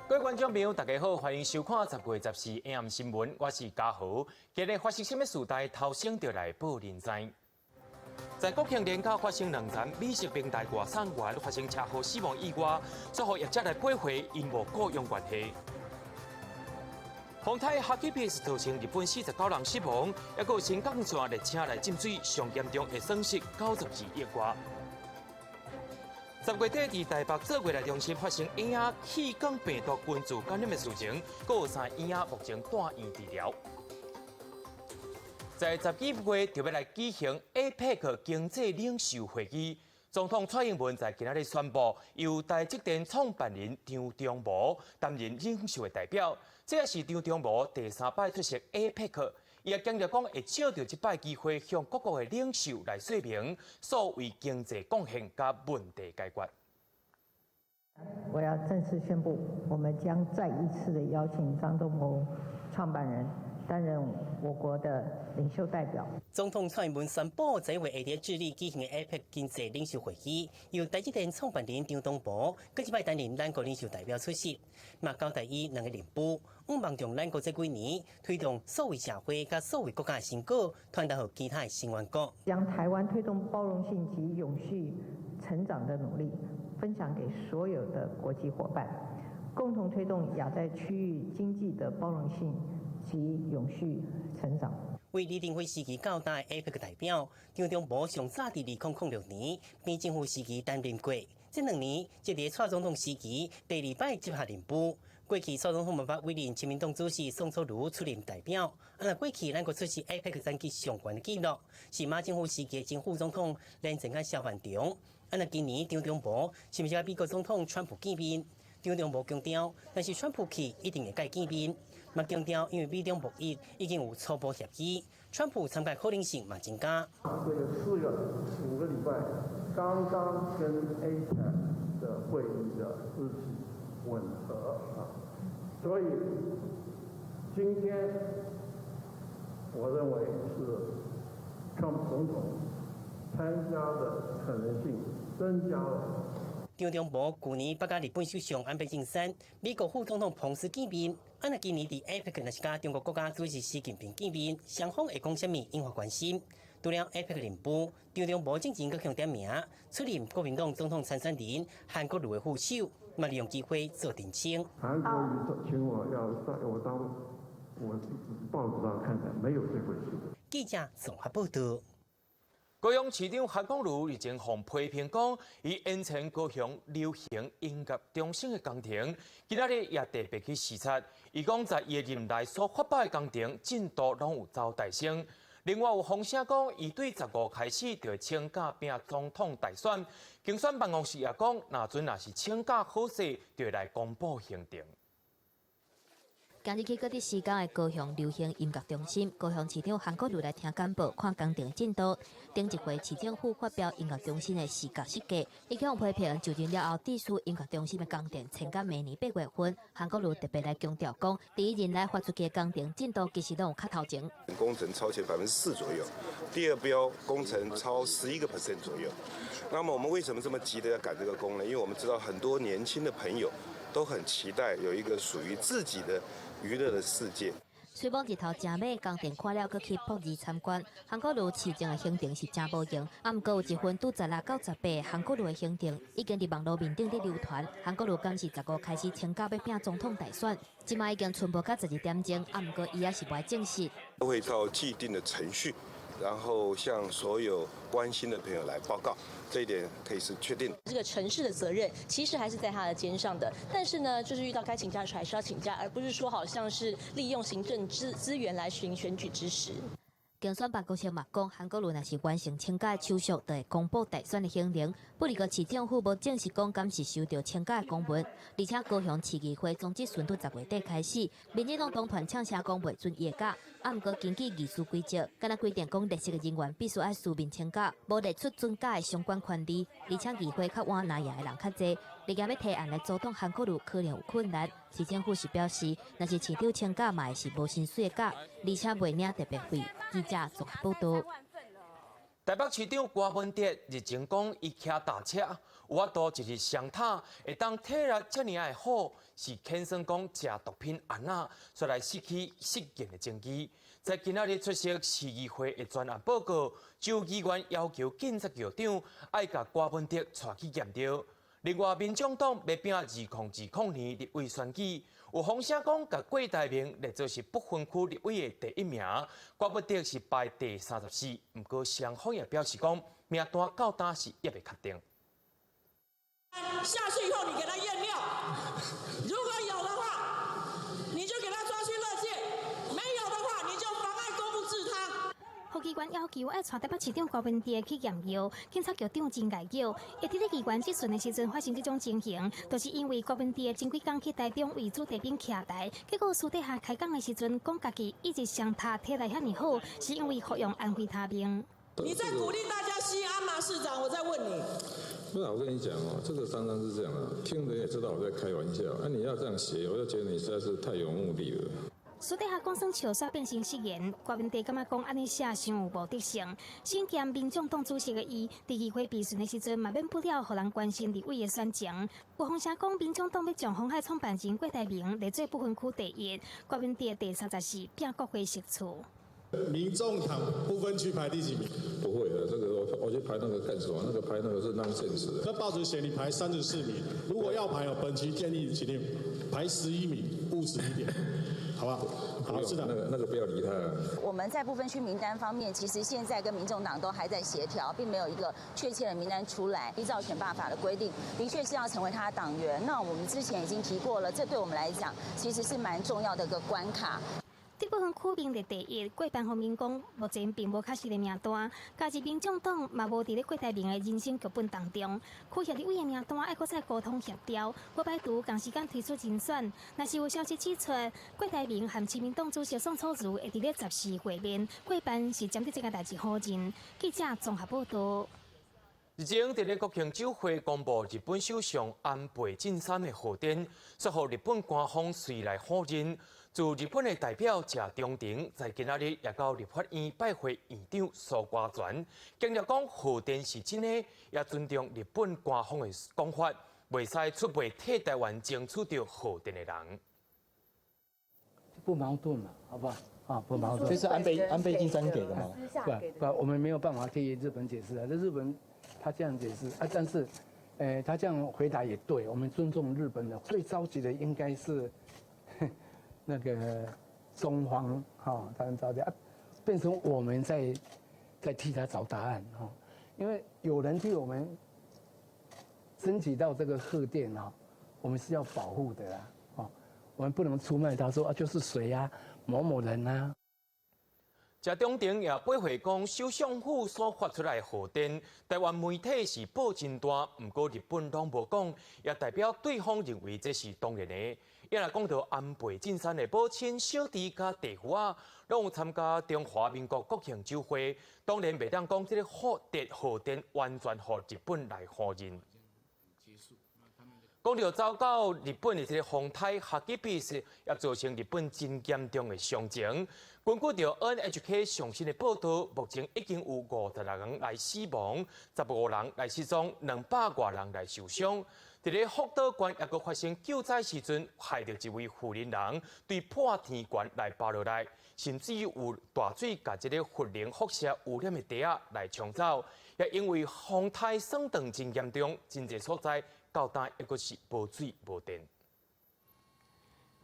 各位观众朋友，大家好，欢迎收看10月14 AM 新闻，我是嘉豪。今日发生什么事态，头先就来报人知。在国庆连假发生2站美食平台外送员发生车祸死亡意外，最后业者来驳回因无雇佣关系。洪泰哈基皮斯造成日本49人死亡，也有新干线列车来进水，上严重会损失92亿外。10月底，在台北做月内中心发生婴仔气管病毒群组感染的事情，阁有3婴仔目前住院治疗。在12月就要来举行 APEC 经济领袖会议，总统蔡英文在今日宣布，由台积电创办人张忠谋担任领袖的代表，这也是张忠谋第3摆出席 APEC。伊也强调讲，会借着这摆机会，向各国的领袖来说明所谓经济贡献甲问题解决。我要正式宣布，我们将再一次的邀请张忠谋创办人担任我国的领袖代表。总统蔡英文宣布，在为下日致力举行的 APEC 经济领袖会议，由台积电创办人张忠谋跟一摆担任咱国领袖代表出席，嘛交代伊2个任务。望将咱国这几年推动社会社会甲社会国家的成果传达给其他的成员国，将台湾推动包容性及永续成长的努力分享给所有的国际伙伴，共同推动亚太区域经济的包容性及永续成长。为立定会时期较大的 APEC 代表，张忠谋上早伫2006年边政府时期担任过，这2年即伫蔡总统时期第2摆接下任务。过去蔡总统无法委任亲民党主席宋楚瑜出任代表，过去咱国出席 APEC 战绩上悬的纪录是马政府时期的前副总统连战甲萧焕荣。今年张忠谋是毋是甲美国总统川普见面？张忠谋强调，但是川普去一定会甲伊见面。嘛强调，因为美中贸易已经有初步协议，川普参加可能性嘛增加。这个5个礼拜，刚刚跟 APEC 的会议的日期吻合啊，所以今天我认为是川普总统参加的可能性增加了。张忠谋去年8甲日本首相安倍晋三、美国副总统彭斯见面，今年伫 APEC 若是甲中国国家主席习近平见面，双方会讲什么引发关心？除了 APEC 任务，张忠谋进前阁强点名出任国民党总统参选人韩国瑜的副手，嘛利用机会做澄清。韩国瑜请我当我报纸上看的，没有这回事。记者综合报道。高雄市长韩国瑜日前被批评讲，伊延前高雄流行音乐中心的工程，今仔日也特别去视察。伊讲在伊的任内所发布的工程进度拢有遭提升。另外有风声讲，伊对15开始就会请假拼总统大选。竞选办公室也讲，若是请假好势，就会来公布行程。今日去各地施工的高雄流行音乐中心，高雄市长韩国瑜来听简报，看工程进度。顶一回市政府发表音乐中心的视觉设计，伊向批评就任了后，地区音乐中心的工程前到明年8月份。韩国瑜特别来强调讲，第一任来发出的工程进度其实都有较头前。工程超前4%左右，第二标工程超11%左右。那么我们为什么这么急的要赶这个工呢？因为我们知道很多年轻的朋友都很期待有一个属于自己的娱乐的世界。虽望日头正美，工程看了，佮去博二参观。韩国瑜市政的行程是真无用，毋过有一份拄16到18的韩国瑜的行程已经伫网络面顶咧流传。韩国瑜敢是15开始请假要拼总统大选，即卖已经存无到12点钟，毋过伊也是未证实。都会照既定的程序，然后向所有关心的朋友来报告。这一点可以是确定的。这个城市的责任其实还是在他的肩上的，但是呢，就是遇到该请假的时候还是要请假，而不是说好像是利用行政资源来寻选举支持。竞选办公室嘛讲，韩国瑜若是完成请假的手续，就会公布大选的行程。不过市政府无正式讲敢是收到请假的公文，而且高雄市议会总计顺到10月底开始，民进党党团呛声讲袂准夜假，毋过根据议事规则，敢若规定讲列席的人员必须爱书面请假，无列出准假的相关权利，而且议会较晚拿夜的人较侪。立业要提案来阻挡韩国瑜可能有困难，市政府是表示，若是市长请假嘛，是无薪水的假，而且袂领特别费。记者综合报道。台北市长郭文哲日前讲，伊骑大车有法度一日上塔，会当体力遮尔爱好，是轻松讲食毒品安那，所来失去适应的证据。在今仔日出席市议会的专案报告，州议员要求警察局长爱甲郭文哲带去验掉。另外，民众党要拼2020年立委选举，有风声讲甲郭台铭列做是不分区立委的第1名，郭文哲是排第34。不过，双方也表示讲，名单到今是也未确定。下去以后，你给他验尿，如果有的话，你就给他抓去勒戒；没有的话，你就妨碍公务治他。副议员要求爱带台北市长郭文哲去验尿，警察局长真解救。一直咧议员质询的时阵发生这种情形，就是因为郭文哲前几天去台中为主题兵徛台，结果私底下开讲的时阵讲家己一直上塔体力遐尔好，是因为服用安非他命。你在鼓励大家吸安吗，市长？我在问你。不是，我跟你讲哦，这个常常是这样的，听人也知道我在开玩笑。你要这样写，我就觉得你实在是太有目的了。私底下讲算笑煞变成实言，郭文哲感觉讲安尼写伤有目的性。身兼民众党主席的伊，伫议会备询的时阵，嘛免不了互人关心立委的选情。有风声讲，民众党要将鸿海创办人郭台铭列做不分区第1，郭文哲第34，拼国会席次。民众党不分区排第几名？不会的，这个我去排那个干什么？那个排那个是nonsense的。那报纸写你排34名，如果要排，本期建议请你排11名，务实一点，好不好？好，市长，那个不要理他。我们在不分区名单方面，其实现在跟民众党都还在协调，并没有一个确切的名单出来。依照选罢法的规定，的确是要成为他的党员。那我们之前已经提过了，这对我们来讲其实是蛮重要的一个关卡。伫不分区名列第1，郭办方面讲，目前并无确实的名单，加之民众党嘛无伫咧郭台铭的人生剧本当中，区协立委的名单爱搁再沟通协调，我摆除同时间推出人选。若是有消息指出，郭台铭和亲民党主席宋楚瑜会伫咧14会面，郭办是针对这个代志好认。记者综合报道。日前，伫咧国庆酒会公布日本首相安倍晋三的贺电，说互日本官方随来否认。自日本的代表谢中廷在今仔日也到立法院拜会院长苏瓜全，强调讲贺电是真的，也尊重日本官方的讲法，袂使出卖替台湾争取到贺电的人。不矛盾嘛，好不好？啊，不矛盾。这是安倍晋三给的嘛？不，我们没有办法替日本解释啊。这日本他这样解释啊，但是，他这样回答也对，我们尊重日本的。最着急的应该是。那个中方他们着急变成我们在替他找答案因为有人替我们升级到这个贺电我们是要保护的啦我们不能出卖他说就是谁啊某某人啊。谢中廷也背回讲，首相府所发出来的贺电，台湾媒体是报真大，不过日本拢无讲，也代表对方认为这是当然的。也来讲到安倍晋三的母亲小弟甲弟夫拢有参加中华民国国庆酒会，当然袂当讲这个贺电完全互日本来否认。讲到走到日本的这个风台学级比赛，也造成日本真严重的伤情。根据着 NHK 上新的报道，目前已经有56人来死亡，15人来失踪，200多人来受伤。伫咧福岛县也阁发生救灾时阵，害着一位妇人人对破天关来爬落来，甚至有大水甲这个核能辐射污染的地下来冲走。也因为风台霜冻真严重，真侪所在到今还阁是无水无电。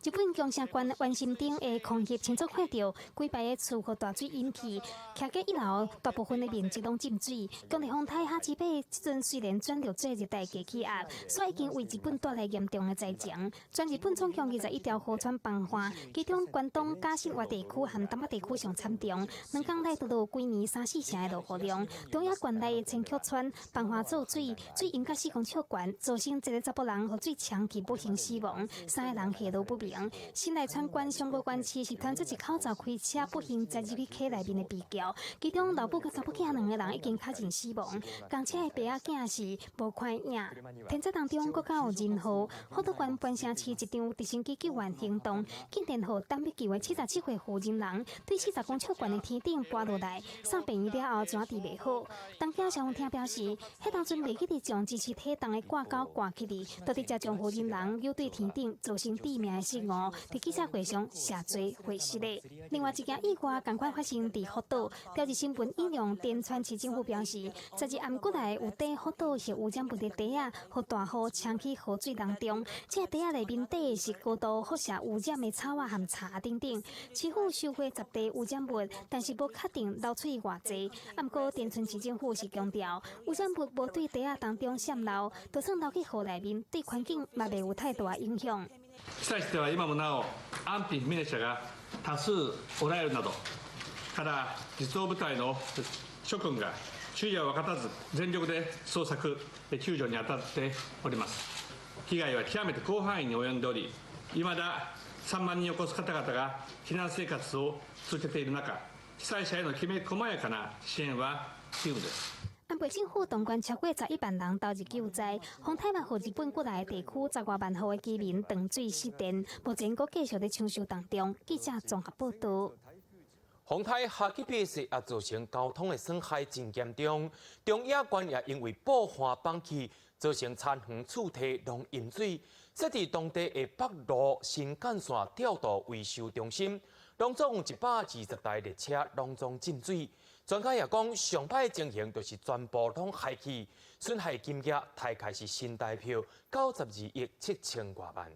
日本宫城县湾心町的空袭清楚看到，几排的厝和大水引起，徛过1楼大部分的面积拢浸水。强烈风台哈基贝即阵虽然转入做热带低气压，所以已经为日本带来严重的灾情。全日本总共21条河川崩坏，其中关东甲信越地区和东北地区上惨重。2天内都有规年3-4成的落雨量。中野县内的千曲川崩坏造水，水淹到4公尺悬，造成一个查甫人和水长期不幸死亡，3个人下落不明。零。新来川县上过关市是传出一口罩开车不幸载入去溪内面的被桥，其中老母甲查某囝2个人已经确认死亡，共车的爸仔囝是无看影。天灾当中，国家有人祸，福岛县关城市一场直升机救援行动，竟然予担要救的77岁妇人人对40公尺悬的天顶跌落来，送病院了后转治袂好。当家消防厅表示，迄当阵袂记得将支持体重的挂钩挂起哩，导致才将妇人人又对天顶造成致命的失误，伫记者会上写罪毁尸的。另外一件意外赶快发生伫福岛，朝日新闻引用滇川市政府表示，10日暗过来有底福岛是有染物的袋仔，和大雨冲去河水当中，这袋仔内面底的是高度辐射有染的草啊和茶等等。市府收回10袋有染物，但是无确定漏出偌济。不过滇川市政府是强调，有染物无对袋仔当中渗漏，就算漏去河内面，对环境嘛袂有太大影響。被災地では今もなお安否不明者が多数おられるなど、ただ実動部隊の諸君が昼夜を分かたず全力で捜索救助に当たっております。被害は極めて広範囲に及んでおり、未だ3万人を超す方々が避難生活を続けている中、被災者へのきめ細やかな支援は必要です。安倍政府动员超过11万人投入救灾，洪台湾和日本国内地区10多万户的居民断水失电，目前阁继续在抢修当中。记者综合报道。洪台夏季闭塞也造成交通的损害真严重，中亚关也因为爆花放弃，造成田园厝体拢淹水。设伫当地的北路新干线调度维修中心，拢总有120台列车拢总进水。专家也讲，上歹的情形就是全部拢害去，损害金额大概是新台票92亿7千多万。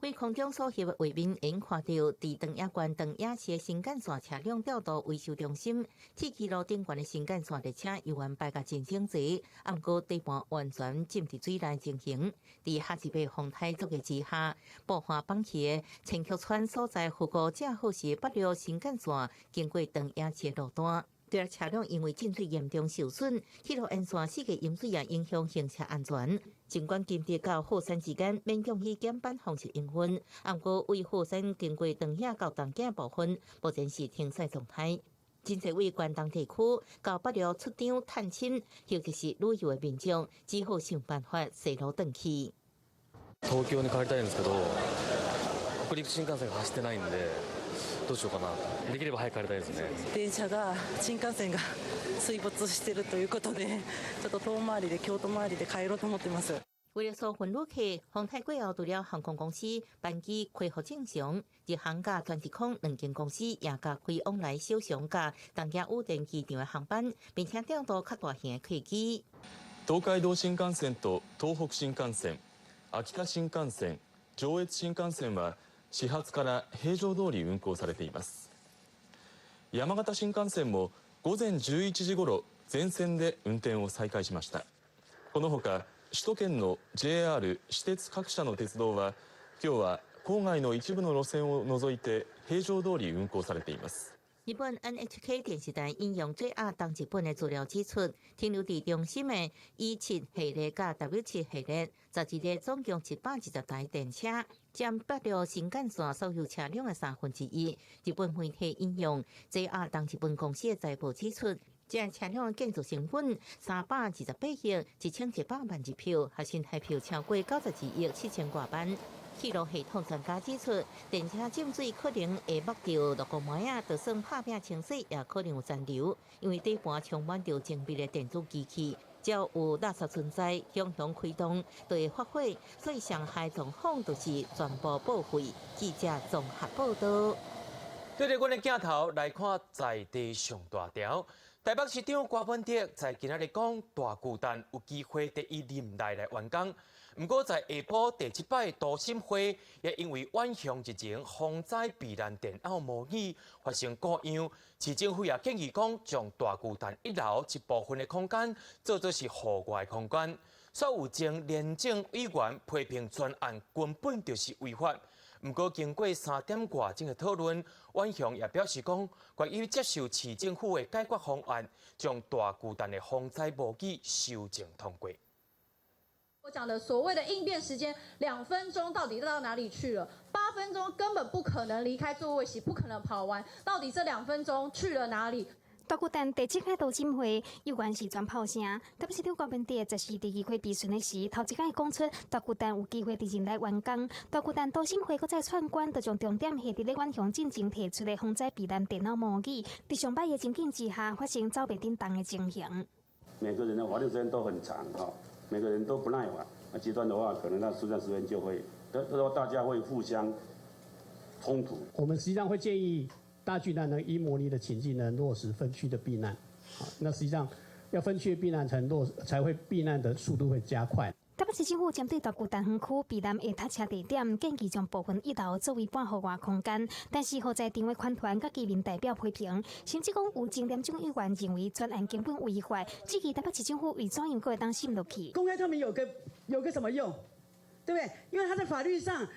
为空中所翕的画面，应看到伫长野县长野市的新干线车辆调度维修中心，铁基路顶悬的新干线列车游玩排甲真整齐，不过底盘完全浸伫水内进行。伫下一辈风台作业之下，爆花放弃的千曲川所在复古正好是北陆新干线经过长野市的路段。对车辆因为进水严重受损，铁路沿线四个淹水也影响行车安全。尽管今日到后山之间勉强以减班方式营运，不过为后山经过长野到东京部分，目前是停驶状态。真侪位关东地区到北陆出张探亲，尤其是旅游的民众，只好想办法驶路回去。東京に帰りたいんですけど、北陸新幹線が走ってないんで。どうしようかな。できれば早く帰りたいですね。電車が新幹線が水没しているということで、ちょっと遠回りで京都回りで帰ろうと思ってます。为了疏运旅客，丰泰过后除了航空公司班机恢复正常，日航甲全日空2间公司也加开往来小熊甲东京羽田机场的航班，并且调度较大型的客機。東海道新幹線と東北新幹線、秋田新幹線、上越新幹線は始発から平常通り運行されています。山形新幹線も午前11時ごろ全線で運転を再開しました。このほか首都圏の JR 私鉄各社の鉄道は今日は郊外の一部の路線を除いて平常通り運行されています。日本 NHK 電視台引用 JR 當日本的資料指出，停留伫中心的 E7 系列甲 W7 系列，12日總共120台電車，佔北陸新幹線所有車輛的1/3。日本媒體引用 JR 當日本公司的財報指出，這車輛的建築成本328億1100萬日票，核心台票超過92億7千多萬。鐵路系統專家指出，電車浸水可能會目到6公米啊，就算拍拼清洗，也可能有殘留，因為底盤充滿着精密的電子機器，只要有垃圾存在，向開動就會發火，所以上海狀況就是全部報廢。記者綜合報道。對着阮的鏡頭來看在地上大條，台北市長郭文哲在今日講大巨蛋有機會得以任內來完工。不過在下晡第7擺都心會，也因為晚上之前風災避難電腦模擬發生故障，市政府也建議講將大巨蛋1樓一部分的空間做作是戶外空間。所有前廉政委員批評專案根本就是違法。不過經過3點多鐘的討論，晚上也表示講，關於接受市政府的解決方案，將大巨蛋的風災模擬修正通過。我讲的所谓的应变时间2分钟到底到哪里去了？8分钟根本不可能离开座位席，不可能跑完，到底这2分钟去了哪里？大巨蛋第7届道歉会，有关是全炮声。特别是长高文第14第2会闭巡的时，头一届讲出大巨蛋有机会伫人来完工。大巨蛋道歉会搁再串关，就将重点下伫咧阮乡进前提出的防灾避难电脑模拟，伫上摆的情境之下，发生走袂叮当的情形。每个人的法律时间都很长哈，每个人都不耐烦。那极端的话，可能那出战时间就会，大家会互相冲突。我们实际上会建议。大巨蛋呢，依模拟的情境呢，落实分区的避难。好，那实际上要分区的避难才会避难的速度会加快。台北市政府针对大巨蛋园区避难的搭车地点，建议将部分1楼作为半户外空间，但是好在场的款团甲居民代表批评，甚至讲有前廉政议员认为专案根本违法，质疑台北市政府为怎样会当信落去？公开透明有个什么用？对不对？因为它在法律上。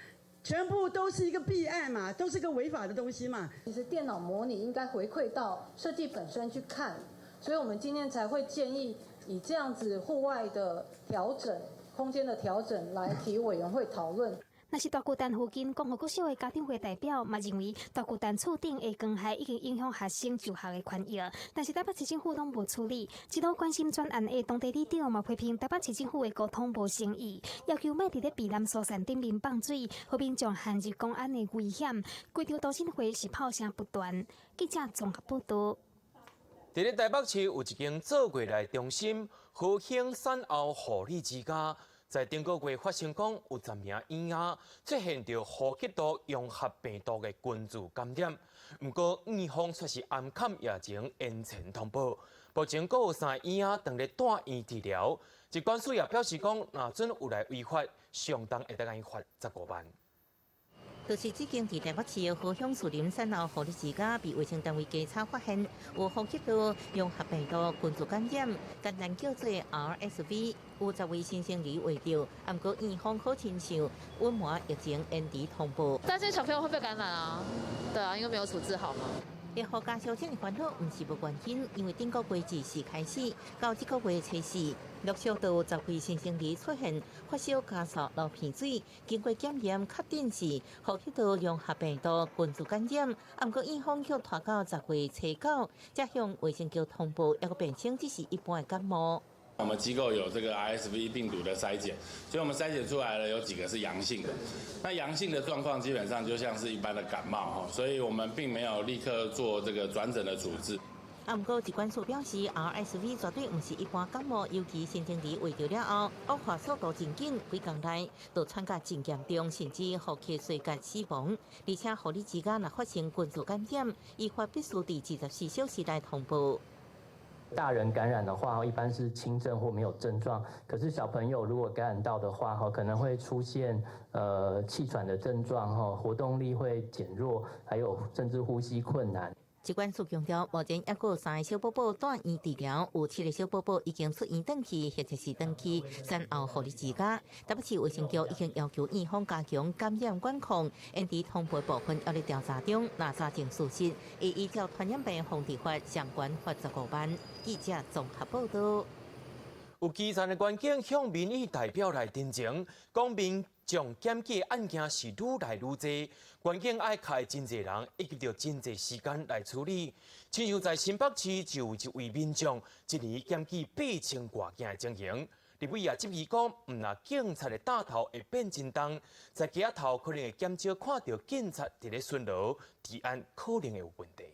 全部都是一个弊案嘛，都是个违法的东西嘛。其实电脑模拟应该回馈到设计本身去看，所以我们今天才会建议以这样子户外的调整、空间的调整来提委员会讨论。那是大巨蛋附近共和国小的家长会代表嘛认为，大巨蛋厝顶的光害已经影响学生就学的权益，但是台北市政府拢无处理。一路关心专案的当地里长嘛批评台北市政府的沟通无诚意，要求莫伫咧避难疏散顶面放水，和民众陷入公安的危险。规条道歉会是炮声不断。记者综合报道。伫咧台北市有一间做过来中心和兴产后护理之家。在顶个月发生讲有10名婴儿出现着呼吸道融合病毒的群聚感染，不过院方却是暗砍疫情延前通报。目前阁有3个婴儿当咧住院治疗，疾管署也表示讲，若准有来违法，相当会得甲伊罚15万。就是最近伫台北市的河乡树林产后护理之家被卫生单位稽查发现有呼吸道融合病毒群组感染，简单叫做 RSV， 有10位新生儿围着，不过院方可亲像隐瞒疫情延迟通报。但是小朋友会被感染啊？对啊，因为没有处置好嘛。联合家小镇的烦恼不是无原因，因为顶个月自4开始到这个月初4，陆续都有10位新生儿出现发烧、咳嗽、流鼻水，经过检验确定是呼吸道融合病毒群组感染，不过院方却拖到10月初9才向卫生局通报，还阁变成只是一般的感冒。我们机构有这个 RSV 病毒的筛检，所以我们筛检出来了有几个是阳性的。那阳性的状况基本上就像是一般的感冒，所以我们并没有立刻做这个转诊的处置。不过，疾管署表示 ，RSV 绝对不是一般感冒，尤其新生儿围着了后，恶化速度真紧，几天内就传甲真严重，甚至呼吸衰竭死亡。而且护理之家若发生群组感染，依法必须伫24小时内通报。大人感染的话，一般是轻症或没有症状。可是小朋友如果感染到的话，可能会出现气喘的症状，活动力会减弱，还有甚至呼吸困难。疾管署强调，目前还有3个小宝宝住院治疗，有7个小宝宝已经出院转去，或者是转去产后护理之家。台北市卫生局已经要求院方加强感染管控，延迟通报部分还在调查中，若查证事实，会依照传染病防治法相关罚15万。记者综合报道。有基层的关警向民意代表来တင်情，讲民众检举案件是愈来愈多，关警爱开真侪人，以及着真侪时间来处理。亲像在新北市就有一位民众，一年检举8000多件的情形。立委也质疑讲，毋若警察的大头会变真重，在街仔头可能会减少看到警察伫咧巡逻，治安可能会有问题。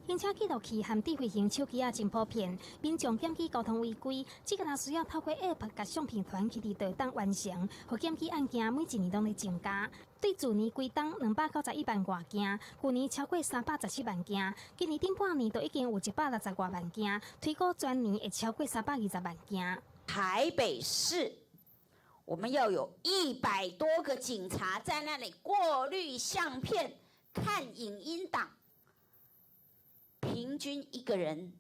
行车记录器和智慧型手机真普遍，民众检举交通违规，只个需要透过 App 甲相片传去伫地档完成，互检举案件每一年拢在增加。对去年规档291万外件，去年超过317万件，今年顶半年都已经有160多万件，推估全年会超过320万件。台北市，我们要有100多个警察在那里过滤相片、看影音档。平均一个人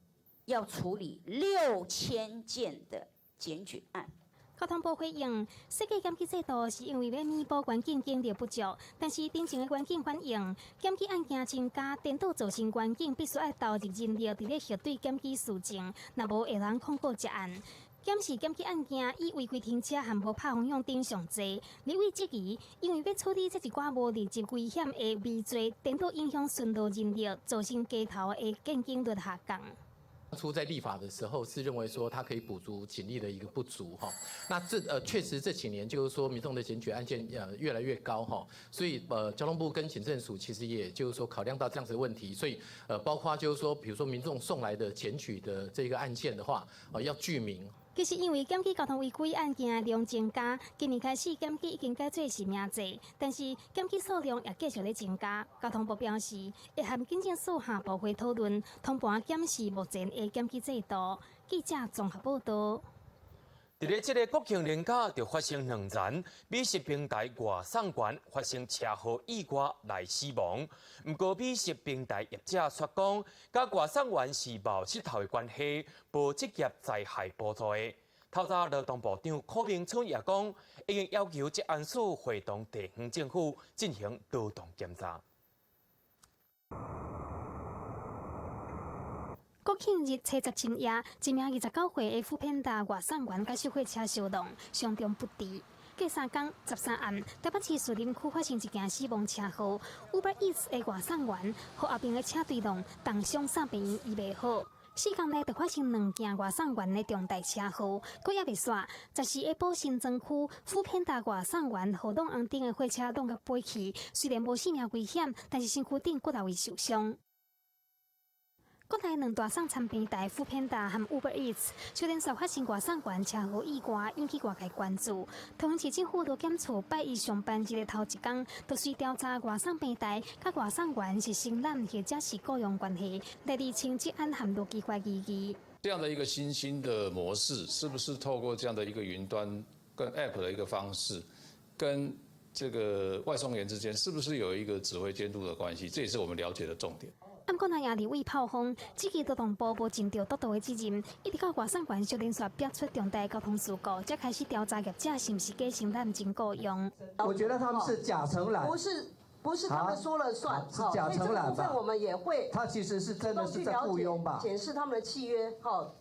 要处理6000件的检举案。交通部回应，设计检举制度是因为要弥补环境警力不足，但是真正的环境反映，检举案件增加，颠倒造成环境必须要投入人力伫咧核对检举事情，若无会人控告结案。检视检举案件以违规停车和无拍方向灯上侪，立委质疑，因为要处理这一寡无立即危险的微罪，颠倒影响顺路人流，造成街头的建警率下降。当初在立法的时候是认为说它可以补足警力的一个不足哈，那确实这几年就是说民众的检举案件越来越高哈，所以交通部跟警政署其实也就是说考量到这样子的问题，所以包括就是说比如说民众送来的检举的这个案件的话要具名。其实因为检举交通违规案件量增加，今年开始检举已经改做实名制，但是检举数量也继续咧增加。交通部表示，会和警政署下部会讨论，通盘检视目前的检举制度。记者综合报道。伫咧这个国庆连假，就发生2人美食平台外送员发生车祸意外来死亡。不过美食平台业者说讲，甲外送员是无涉头的关系，无职业灾害补助的。透早劳动部长柯明春也讲，已经要求职安署会同地方政府进行劳动检查。国庆日初17夜，一名29岁的富片达外送员甲小货车相撞，伤重不治。过3天13暗，台北市树林区发生一件死亡车祸。Uber Eats 的外送员和后边的车对撞，重伤送病院医袂好。4天内就发生2件外送员的重大车祸，佫也袂煞。14下晡新庄区富片达外送员和弄红灯的货车弄到飞去，虽然无性命危险，但是身躯顶骨头位受伤。国内2大送餐平台富片达和 Uber Eats 就连续发生外送员车祸意外，引起外界关注。桃园市政府劳检处拜一上班日的头一天，就需调查外送平台甲外送员是承揽或者是雇佣关系，来厘清职安和路奇怪疑义。这样的一个新兴的模式，是不是透过这样的一个云端跟 App 的一个方式，跟这个外送员之间是不是有一个指挥监督的关系？这也是我们了解的重点。按国内也立委炮轰，这个劳动部无尽到督导的责任，一直到外送员就连续标出重大交通事故，才开始调查业者是不是假承揽真雇佣。我觉得他们是假承揽，不是他们说了算，是假承揽吧？所以这个部分我们也会，他其实是真的是在雇佣吧？检视他们的契约，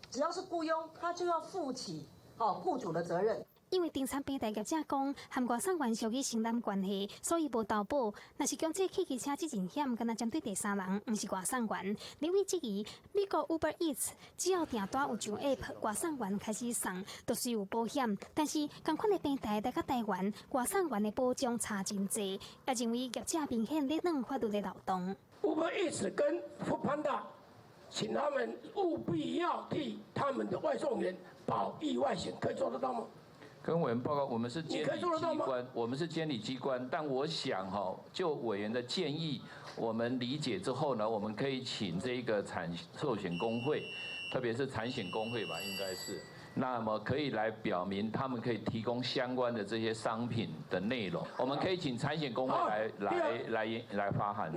只要是雇佣，他就要负起雇主的责任。因为订餐平台业者讲，和外送员属于承揽关系，所以无投保。若是强制汽机车责任险，敢若针对第三人，毋是外送员。立委质疑，美国 Uber Eats 只要订单有上 App， 外送员开始送，都是有保险。但是同款的平台来到台湾，外送员的保障差真济，也认为业者明显咧弄法律的漏洞。Uber Eats 跟 Foodpanda， 请他们务必要替他们的外送员保意外险，可以做得到吗？跟委员报告，我们是监理机关，但我想就委员的建议，我们理解之后呢，我们可以请这个寿险工会，特别是产险工会吧，应该是，那么可以来表明他们可以提供相关的这些商品的内容，我们可以请产险工会来发函。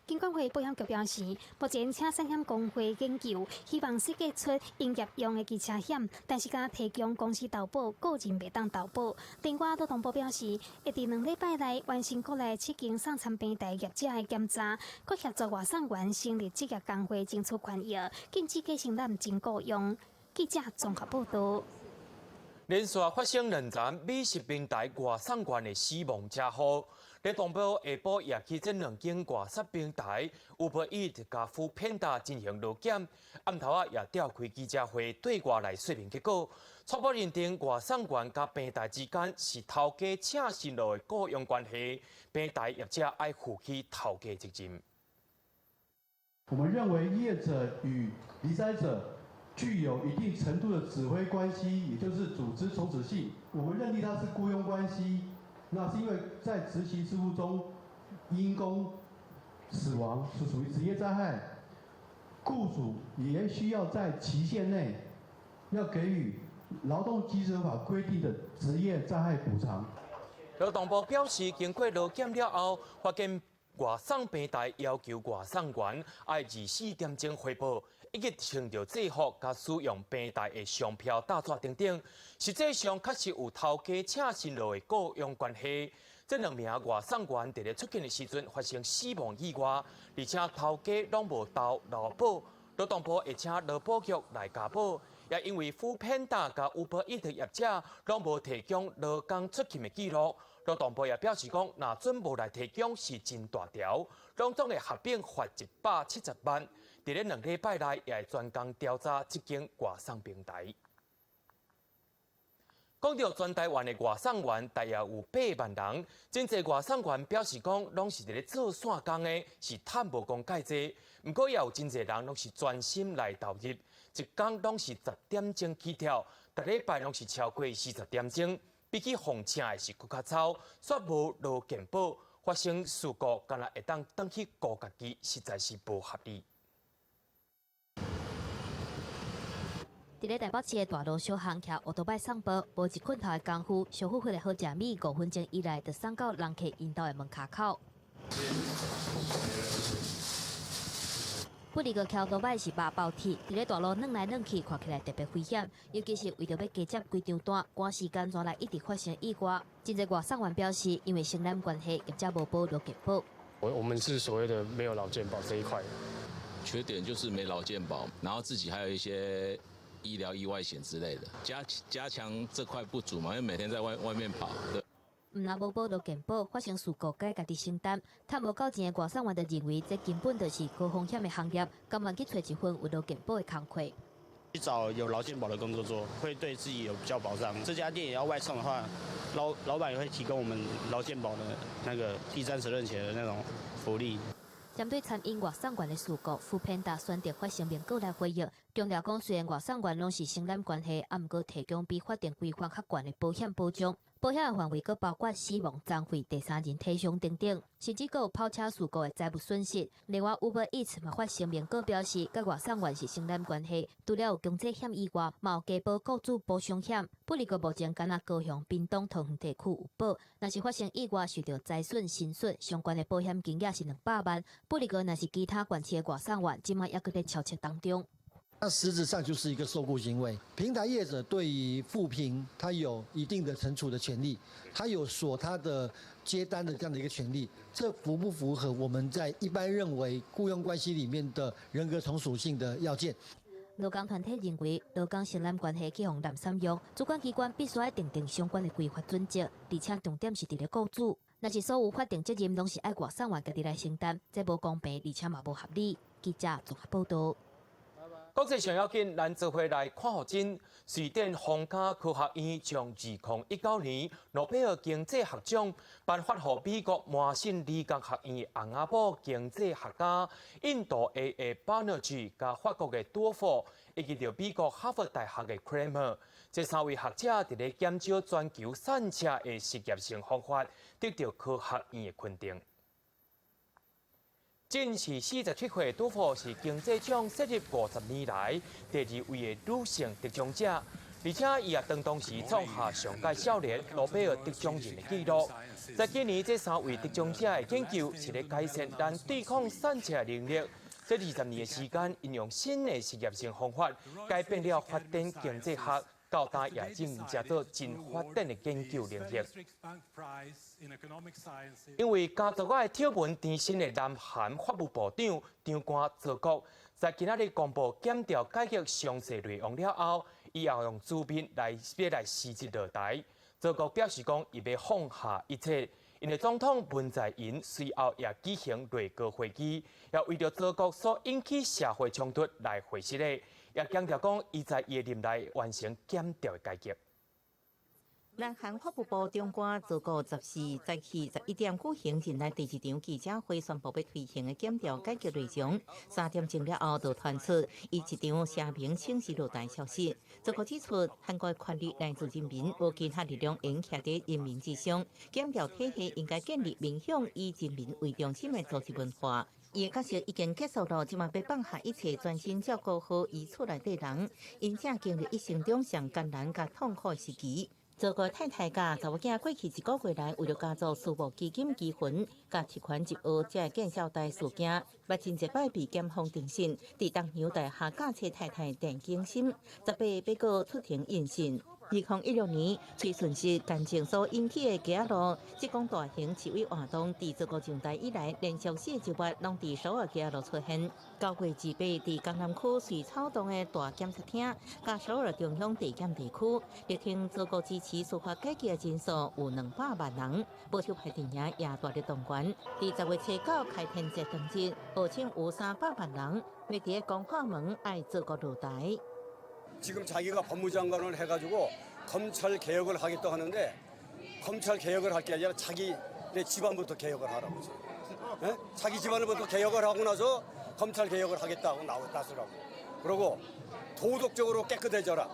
金管会保险局表示，目前车产险工会研究，希望设计出营业用的机车险，但是敢提供公司投保，个人袂当投保。另外，劳动部表示，会伫2礼拜内完成国内7间送餐平台业者的检查，佮协助外送员成立职业工会，争取权益，禁止假承揽真雇佣。记者综合报道。连续发生2站美食平台外送员的死亡车祸。劳动部下晡也去这2间外送平台 Uber Eats 甲 Foodpanda 进行劳检，暗头也召开记者会对外来说明结果。初步认定外送员甲平台之间是头家请新路的雇佣关系，平台业者要负起头家责任。我们认为业者与理灾者具有一定程度的指挥关系，也就是组织从属性。我们认定它是雇佣关系。那是因为在执行事务中因公死亡是属于职业灾害，雇主也需要在期限内要给予劳动基准法规定的职业灾害补偿。劳动部表示，经过劳检了后，发现外送平台要求外送员要24点钟汇报。以及穿着制服甲使用平台的商标大纸等等，实际上确实有头家请新路的雇佣关系。这2名外送员伫咧出境的时阵发生死亡意外，而且头家拢无投劳保，劳动部会请劳保局来加保，也因为Foodpanda甲 Uber Eats 业者拢无提供劳工出勤的记录，劳动部也表示讲，若准无来提供是真大条，拢总会合并罚170万。伫咧2礼拜内，也会专工调查这间外送平台。讲到全台湾的外送员，大约有8万人，真侪外送员表示讲，拢是伫咧做线工的，是趁无讲介济。不过也有真侪人拢是专心来投入，一工拢是10点钟起跳，逐礼拜拢是超过40点钟。比起奉请的是更较操，煞无劳健保，发生事故，敢若会当转去顾家己，实在是无合理。伫咧台北市的大路小巷徛奥多摆送报，无一困头的功夫，小夫妇来好食米5分钟以内，就送到人客因兜的门骹口。不离个桥多摆是肉包铁，伫咧大路软来软去，看起来特别危险。尤其是为着要加接规张单，赶时间转来一直发生意外。真侪外送员表示，因为生产关系，业者无保劳健保。我们是所谓的没有劳健保这一块，缺点就是没劳健保，然后自己还有一些医疗意外险之类的，加强这块不足嘛，因为每天在外面跑。对。毋若无保劳健保，发生事故该家己承担。趁无够钱的外送员就认为，这根本就是高风险的行业，甘愿去找一份有劳健保的工课。去找有劳健保的工作做，会对自己有比较保障。这家店也要外送的话，老板也会提供我们劳健保的那个第三责任险的那种福利。针对餐饮外送员的事故，Foodpanda选择发声明稿来回应，强调讲虽然外送员拢是生产关系，毋过提供比法定规范较悬的保险保障。保险的范围，佫包括死亡、残废、第三人体伤等等，甚至佫有跑车事故的财务损失。另外，Uber Eats 嘛发声明稿表示，甲外送员是生产关系，除了有经济险以外，嘛有加保雇主保伤险。不离个目前敢若高雄、屏东、桃园地区有保，若是发生意外受到财损、薪损，相关的保险金额是200万。不离个若是其他县市的外送员，今麦也搁在敲切当中。那实质上就是一个受雇行为。平台业者对于负评，他有一定的惩处的权利，他有锁他的接单的这样的一个权利。这符不符合我们在一般认为雇佣关系里面的人格从属性的要件？劳工团体认为，劳工生产关系去互滥散用，主管机关必须要订定相关的规范准则，而且重点是伫咧雇主。若是所有法定责任拢是爱外送员家己来承担，这无公平，而且嘛无合理。记者综合报道。国际上要紧，咱做回来看互真。瑞典皇家科学院将2019年诺贝尔经济学奖颁发予美国麻省理工学院的洪阿堡经济学家、印度的巴纳吉加法国的多佛，以及着美国哈佛大学的 Kramer。这3位学者伫咧研究全球散车的实验性方法，得到科学院的肯定。今是47岁，多佛是经济奖设立50年来第2位的女性得奖者，而且伊也当时创下上届少年诺贝尔得奖人的纪录。在今年，这3位得奖者的研究是咧改善咱对抗散车的能力。这20年的时间，应用新的实验性方法，改变了发展经济学到达也正加做真发展的研究领域。因为加入我的挑文甜心的南韩法务部长张冠泽国，在今仔日公布检调改革详细内容了后，伊也用资面来辞职落台。泽国表示讲，伊要放下一切，因为总统文在寅随后也举行内阁会议，也为着泽国所引起社会冲突来回释的。也强调讲，伊在伊任内完成检调的改革。南韩法务部长官昨个14早起11点举行任内第1场记者会，宣布要推行的检调改革内容。3点钟了后，就传出伊一场声明请辞落台消息。昨个指出，韩国的权力来自人民，无其他力量应徛在人民之上。检调体系应该建立面向以人民为中心的组织文化。伊的角色已经结束了，即马要放下一切，专心照顾好伊厝内底人。因正经历一生中上艰难甲痛苦的时期。做个太太甲查某囝过去1个月来，为了家族私募基金积分，甲提款1亿，才见效代事件，目前一摆被检方定性，伫东洋大厦驾车太太郑景心，18要告出庭应讯。2016年，崔顺实干政所引起的街路，即讲大型示威活动，自这个上台以来，连续4个月拢伫首尔街路出现。9月28日，伫江南区随草动的大检察厅，甲首尔中央地检地区，力挺祖国支持司法改革的人数有200万人，保守派阵营也大力动员。伫10月初9开天节当日，号称有300万人要伫公馆门爱祖国露台。 지금 자기가 법무장관을 해가지고 검찰 개혁을 하겠다고 하는데 검찰 개혁을 할 게 아니라 자기 집안부터 개혁을 하라고. 예? 자기 집안부터 개혁을 하고 나서 검찰 개혁을 하겠다고 나서라고. 그리고 도덕적으로 깨끗해져라.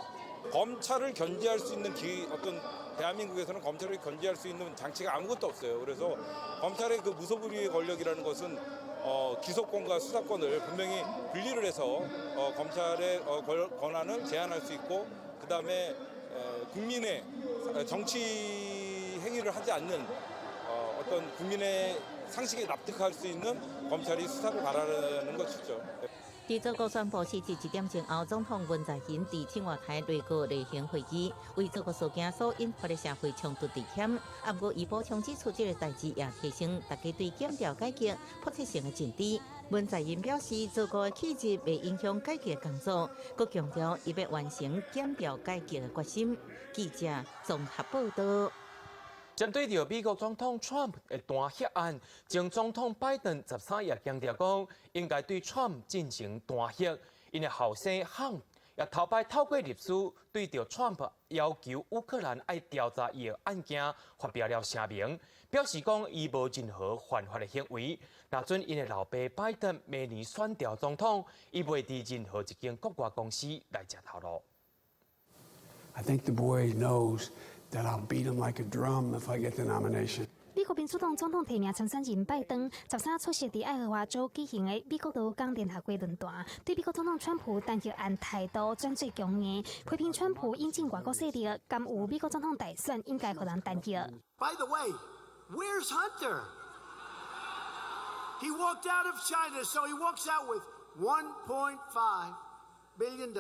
검찰을 견제할 수 있는 어떤 대한민국에서는 검찰을 견제할 수 있는 장치가 아무것도 없어요. 그래서 검찰의 그 무소불위의 권력이라는 것은 기소권과 수사권을 분명히 분리를 해서 검찰의 권한을 제한할 수 있고 그다음에 국민의 정치 행위를 하지 않는 어떤 국민의 상식에 납득할 수 있는 검찰이 수사를 바라는 것이죠. 伫祖国宣布辞职1点钟后，总统文在寅伫青瓦台内阁例行会议，为祖国事件所引发的社会冲突致歉。不过，伊补充指出，这个代志也提醒大家对检调改革迫切性的进展。文在寅表示，祖国的气质未影响改革工作，佮强调伊要完成检调改革的决心。记者综合报道。 针对着美国总统 Trump 的弹劾案，前总统拜登13日强调讲，应该对 Trump 进行弹劾。因的后生汉也头摆透过律师对着 Trump 要求乌克兰爱调查伊的案件发表了声明，表示讲伊无任何犯法的行为。那准因的老爸拜登明年选调总统，伊袂伫任何一间国外公司来吃头路。I think the boy knows. That I'll beat him like a drum if I get the nomination. 美国民主党总统提名参选人拜登13出席伫爱荷华州举行的美国劳工联合国论坛，对美国总统川普弹劾案态度转最强硬，批评川普引进外国势力，甘有美国总统大选应该互人弹劾。By the way, where's Hunter? He walked out of China, so he walks out with $1.5 billion.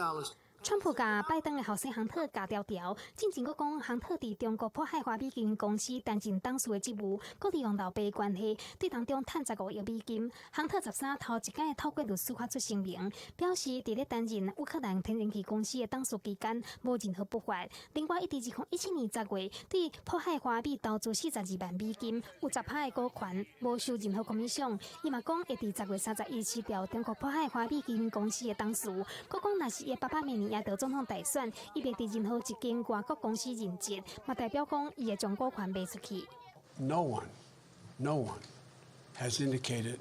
川普甲拜登的后生亨特加调调，进前佫讲亨特伫中国迫害华美金公司担任董事的职务，佫利用老爸关系对当中赚15亿美金。亨特13头一届透过律师发出声明，表示伫咧担任乌克兰天然气公司的董事期间无任何不法。另外，伊伫2017年10月对迫害华美投资42万美金，有10%的股权，无受任何 commission。伊嘛讲会伫10月31日辞掉中国迫害华美金公司的董事，佫讲若是伊爸爸明年。 也得总统大选，伊袂伫任何一间外国公司任职，嘛代表讲伊会将股权卖出去。No one has indicated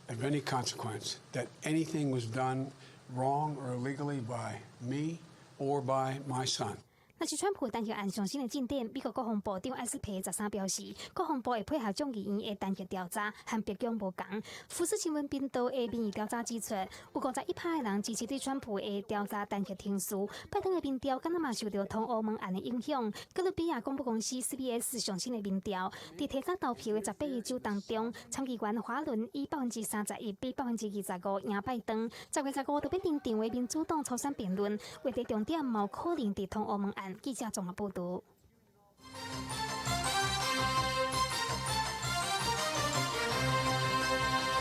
of any consequence that anything was done wrong or illegally by me or by my son. 若是川普弹劾案上新的进展，美国国防部长埃斯培13表示，国防部会配合众议院的弹劾调查，和别疆无同。福斯新闻频道的民意调查指出，有51%的人支持对川普的调查弹劾听诉。拜登的民调敢若嘛受到通俄门案的影响。哥伦比亚广播公司 CBS 上新的民调，伫提早投票的18个州当中，参议员华伦以31%比25%赢拜登。10月15日，特别定定为民主党初选辩论，话题重点嘛有可能伫通俄门案。 记者综合报道。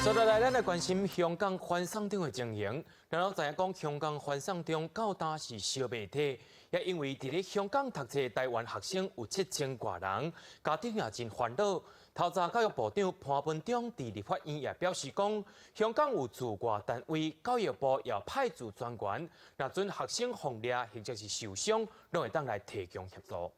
接下来，咱来关心香港反送中的情形。咱知影讲，香港反送中较大是小媒体，也因为伫咧香港读册台湾学生有7000多人，家庭也真烦恼。透早教育部长潘文忠伫立法院也表示讲，香港有驻外单位，教育部要派驻专员，若准学生放掠或者是受伤，拢会当来提供协助。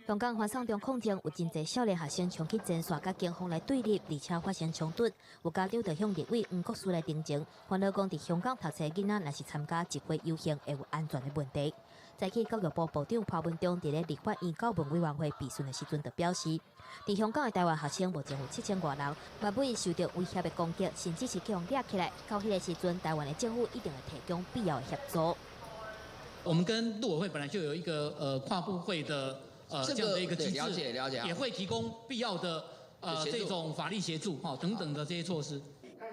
香港反送中抗争有真侪少年学生冲去前线，甲警方来对立，而且发生冲突。有家长就向立委黄国书来澄清，烦恼讲伫香港读册囡仔若是参加集会游行，会有安全的问题。早起教育部部长潘文忠伫咧立法院教文委员会备询的时阵，就表示，伫香港的台湾学生目前有7000多人，万不受到威胁的攻击，甚至是去互抓起来。到迄个时阵，台湾的政府一定会提供必要的协助。我们跟陆委会本来就有一个跨部会的。 这样的一个机制，了解，也会提供必要的这种法律协助等等的这些措施。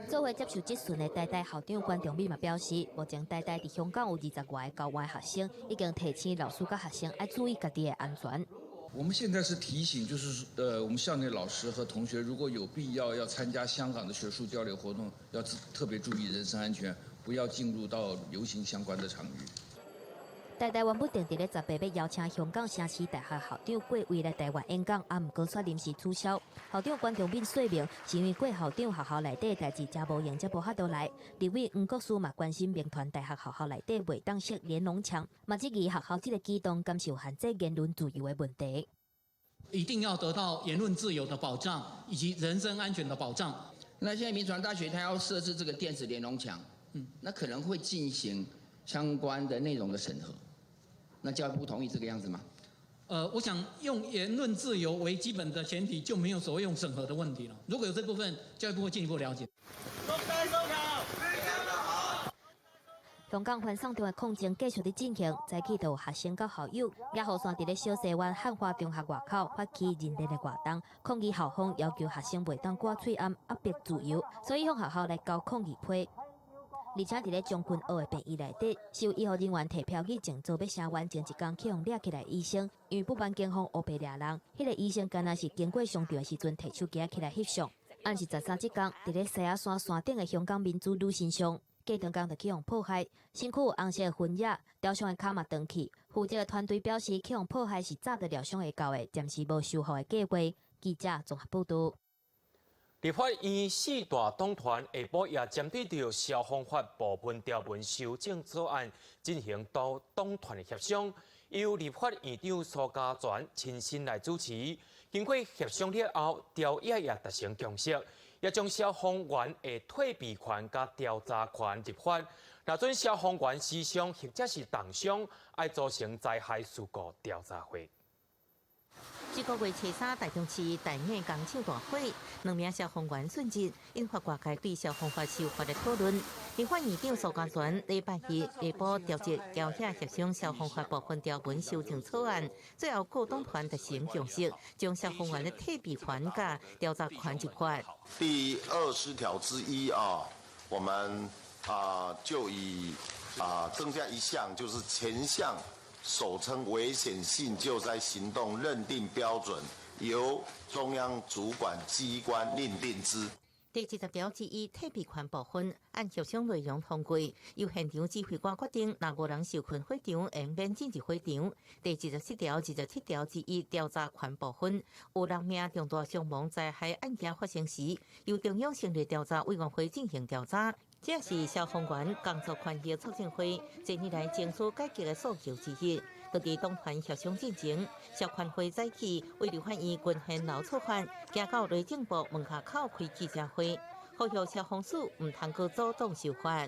做伙接受质询的台大校长关仲美嘛表示，目前台大伫香港有20外个校外学生，已经提醒老师甲学生要注意家己的安全。我们现在是提醒，就是我们校内老师和同学，如果有必要参加香港的学术交流活动，要特别注意人身安全，不要进入到游行相关的场域。台大原本定伫咧18要邀请香港城市大学校长过位来台湾演讲，毋过却临时取消。校长关仲敏说明，是因为过校长学校内底代志真无闲，才无法度来。另外，黄国书嘛关心民团大学学校内底袂当设连农墙，嘛质疑学校这个举动敢受限制言论自由的问题。一定要得到言论自由的保障以及人身安全的保障。那现在民传大学它要设置这个电子连农墙，那可能会进行相关的内容的审核。那教育部同意这个样子吗？我想用言论自由为基本的前提，就没有所谓用审核的问题了。如果有这部分，教育部会进一步了解。香港反送中的抗争继续伫进行，早起就有学生甲校友也雨伞伫咧小西湾汉华中学外口发起认真的活动，抗议校方要求学生袂当挂喙暗压迫自由，所以向学校来交抗议批。而且伫咧将军澳的病院内底，是由医护人员摕票去前做要声援前一天去互掠起来医生，因为不满警方乌白掠人，迄个医生敢若是经过上场的时阵摕手机起来翕相。按是13即天，伫咧西雅山山顶的香港民主女神像，过长工就去互破坏，身躯有红色的粉液，雕像的骹嘛断去。负责的团队表示，去互破坏是早就料想会到的，暂时无修复的计划。记者综合报道。立法院4大党团下晡也针对着消防法部分条文修正草案进行到党团的协商，由立法院长苏家全亲身来主持。经过协商了后，条约也达成共识，也将消防员的退避权甲调查权入法。若准消防员死伤或者是重伤，要组成灾害事故调查会。这个月初3，台中市大雅工厂大火，2名消防员殉职，引发外界对消防法修法的讨论。立法院长苏家全礼拜日下晡调集朝野协商消防法部分条文修正草案，最后各党团达成共识，将消防员的退避权甲调查权入法。第20条之一我们就以增加一项，就是前项首称危险性救灾行动认定标准，由中央主管机关认定之。第20条之一退避权部分，按协商内容通过，由现场指挥官决定，若5人受困会场，延免进入会场。第27条、27条之一调查权部分，有6名重大伤亡灾害案件发生时，由中央成立调查委员会进行调查。这是消防员工作权益促进会近年来争取改革的诉求之一。各地党团协商进程，消权会早起为立法院均限劳措法，行到内政部门下口开记者会，呼吁消防署唔通过主动修法。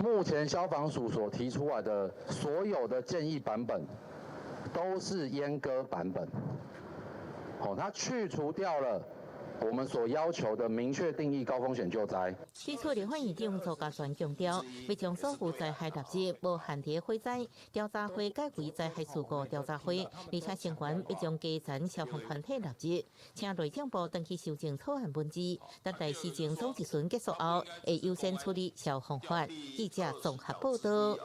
目前消防署所提出来的所有的建议版本，都是阉割版本。它去除掉了我们所要求的明确定义高风险救灾。指出，立法院长苏家全强调，要将所有灾害纳入无限制火灾调查会改为灾害事故调查会，而且成员要将基层消防团体纳入，请内政部登记修正草案文字，等待市政总质询结束后，会优先处理消防法。记者综合报道。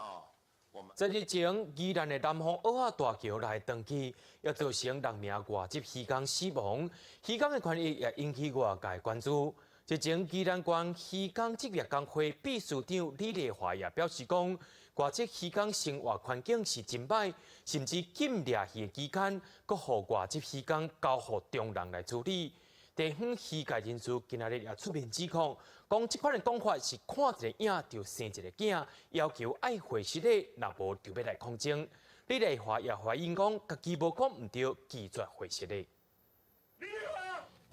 在日前，宜兰的南方蚵仔大桥来登记，也造成6名外籍渔工死亡。渔工的权益也引起外界关注。日前，宜兰县渔工职业工会秘书长李丽华也表示讲，外籍渔工生活环境是真歹，甚至禁猎鱼期间，阁互外籍渔工交予中人来处理。地方渔界人士今日也出面指控，讲这款的讲法是看一个影就生一个囝，要求爱回实的，若无就要来抗争。李丽华也回应讲，家己无讲唔对，拒绝回实的。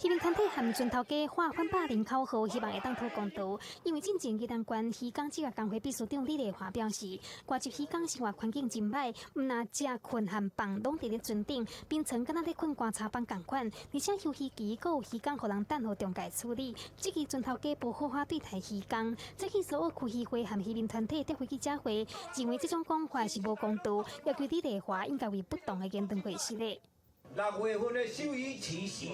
渔民团体含船头家划反霸林口号，希望会当讨公道。因为进前宜兰县渔工职业工会秘书长李丽华表示，外籍渔工生活环境真歹，毋那食困和放拢伫咧船顶，冰层敢若咧困棺柴板共款，而且休渔期阁有渔工互人等候中介处理。这个船头家无好好对待渔工，这起所有区渔会和渔民团体召开记者会，认为这种讲法是无公道，要求李丽华应该为不当的言论回实的。 6月份的休渔期时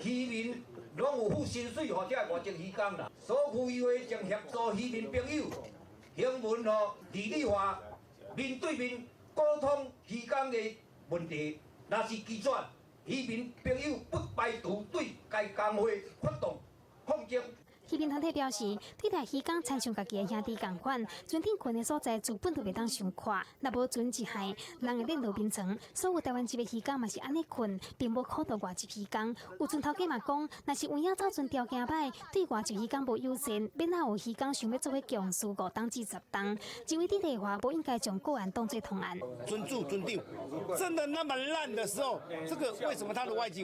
渔民拢有付薪水，或者外籍渔工啦。所负有的将协助渔民朋友，行文吼理理化，面对面沟通渔工的问题。若是基转，渔民朋友不排除对该工会发动抗争。渔民团体表示，对待渔工亲像家己的兄弟共款，船顶困的所在资本都袂当伤快，若无船一害，人会冷落冰层。所有台湾籍的渔工嘛是安尼困，并无考到外籍渔工。有船头家嘛讲，若是有影造船条件歹，对外籍渔工无优先，免哪有渔工想要做伙强势5档至10档。这位伫内话不应该将个案当作同案。尊重尊定，真的那么烂的时候，这个为什么他的外籍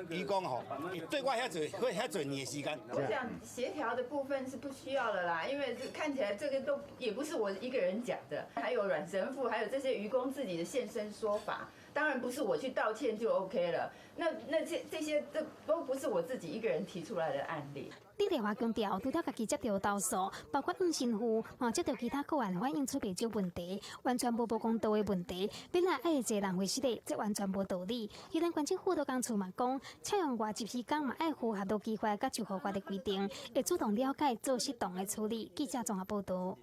渔工吼，对外遐嘴你的时间？我想协调的部分是不需要了啦，因为看起来这个都也不是我一个人讲的，还有阮神父，还有这些渔工自己的现身说法，当然不是我去道歉就 OK 了。那这些都不是我自己一个人提出来的案例。李丽华强调，除了家己接到投诉，包括应神父，嘛接到其他个案反映出袂少问题，完全无公道的问题，本来爱一个人会失礼，这完全无道理。宜兰县政府都讲处嘛讲，采用外籍渔工嘛爱符合到机会甲就合法的规定，会主动了解做适当的处理。记者综合报道。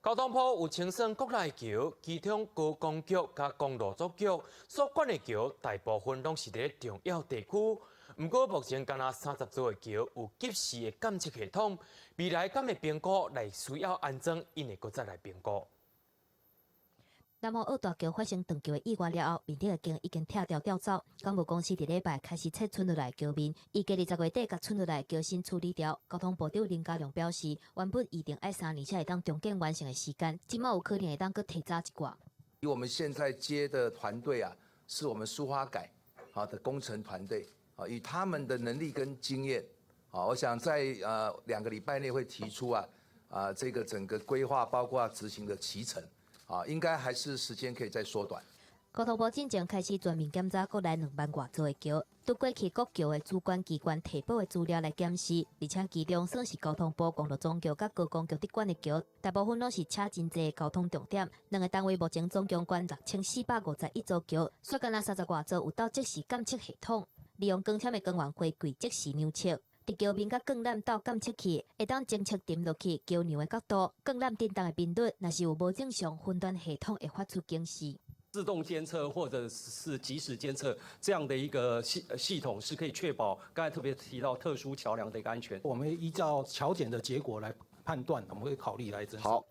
交通部有清算国内桥、其中高工局甲公路总局所管的桥，大部分拢是伫重要地区。不过目前敢若30座的桥有及时的监测系统，未来敢会评估来需要安装，因会搁再来评估。南澳二大桥发生断桥的意外了后，面顶的经已经拆掉吊走。港务公司伫礼拜开始拆村落来桥面，预计20月底甲村落来桥身处理掉。交通部长林佳龙表示，原本预定要3年才会当重建完成的时间，今麦有可能会当搁提早一寡。以我们现在接的团队啊，是我们苏花改的工程团队啊，以他们的能力跟经验啊，我想在2个礼拜内会提出这个整个规划包括执行的期程。应该还是时间可以再缩短。交通部进前开始全面检查国内2万外座的桥，对过去各桥的主管机关提报的资料来检视，而且其中算是交通部公路总局甲高工局伫管的桥，大部分拢是车真济的交通重点。2个单位目前总共管6451座桥，所干那30外座有到即时监测系统，利用光纤的光源回馈即时量测。伫桥面甲光缆到监测器，会当侦测沉落去桥梁的角度、光缆震动的频率，若是有无正常，分段系统会发出警示。自动监测或者是即时监测这样的一个系统，是可以确保刚才特别提到特殊桥梁的一个安全。我们依照桥检的结果来判断，我们会考虑来侦查。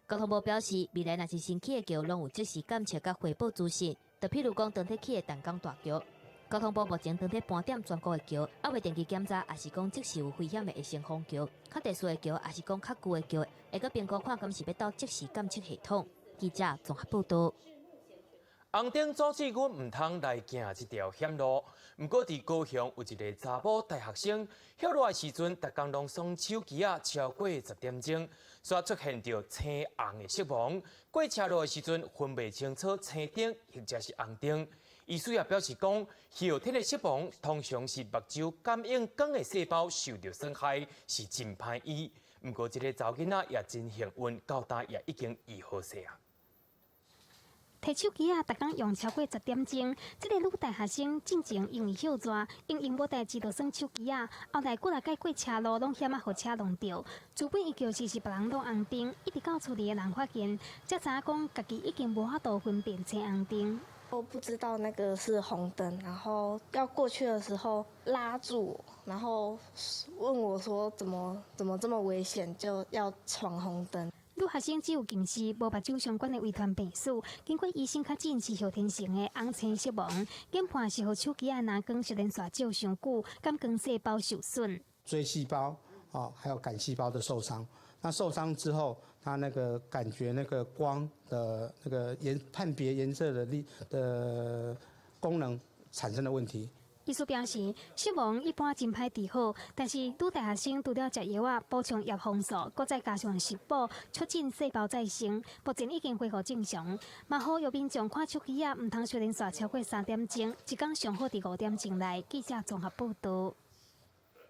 交通部表示，未来若是新起的桥，拢有即时监测甲回报资讯，就譬如讲，长体起的淡江大桥。交通部目前长体盘点全国的桥，还未定期检查，也是讲即时有危险的会成风桥、较特殊的桥，也是讲较旧的桥，会搁评估看敢是要到即时监测系统。记者综合报道。红灯阻止阮唔通来行这条险路，不过伫高雄有一个查某大学生，歇落的时阵，逐工拢耍手机超过10点钟，煞出现着青红的色盲。过车路的时阵，分袂清楚青灯或者是红灯。医师也表示讲，后天的色盲通常是目睭感应光的细胞受到损害，是真歹医。不过，这个查囡仔也真幸运，到今也已经医好势啊。摕手机逐工用超过10点钟，这个女大学生进前因为休热，因无代志就耍手机后来过来解过车路，拢险互车弄着。原本伊就是别人弄红灯，一直到厝里的人发现，才知影讲家己已经无法度分辨青红灯。我不知道那个是红灯，然后要过去的时候拉住我，然后问我说怎么这么危险，就要闯红灯。女学生只有近视，无目睭相关的遗传病史。经过医生确诊是后天性的红青色盲，检判是互手机拿光射连续照上久，感光细胞受损。锥细胞还有杆细胞的受伤。那受伤之后，他那个感觉那个光的那个判别颜色的功能产生了问题。医师表示，色盲一般真歹治好，但是女大学生除了食药补充叶黄素，搁再加上食补，促进细胞再生，目前已经恢复正常。嘛呼吁民众看手机唔通随连续超过3点钟，一天上好伫5点钟内。记者综合报道。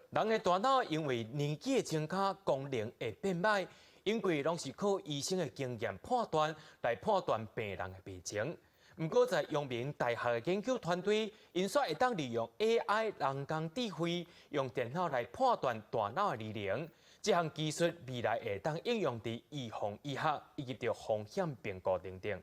人的大脑因为年纪的增加，功能会变歹，因为拢是靠医生的经验判断来判断病人的病情。不过在阳明大学的研究团队，因说会当利用 AI 人工智慧，用电脑来判断大脑的年龄。这项技术未来会当应用在预防医学以及着风险评估等等。